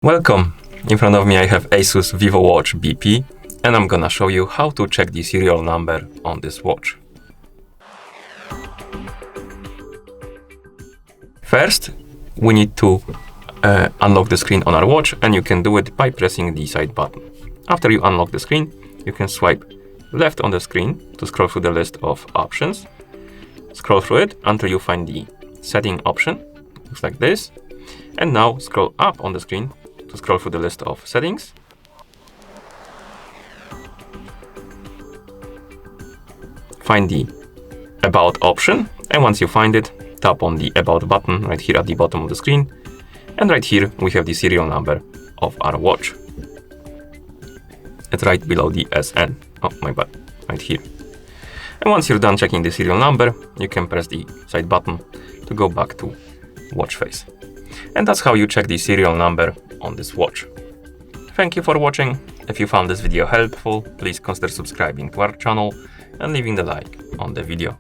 Welcome! In front of me I have Asus VivoWatch BP and I'm gonna show you how to check the serial number on this watch. First, we need to unlock the screen on our watch, and you can do it by pressing the side button. After you unlock the screen, you can swipe left on the screen to scroll through the list of options. Scroll through it until you find the setting option. Looks like this. And now scroll up on the screen to scroll through the list of settings. Find the About option, and once you find it, tap on the About button right here at the bottom of the screen. And right here we have the serial number of our watch. It's right below the SN. Oh my bad, right here. And once you're done checking the serial number, you can press the side button to go back to watch face. And that's how you check the serial number on this watch. Thank you for watching. If you found this video helpful, please consider subscribing to our channel and leaving the like on the video.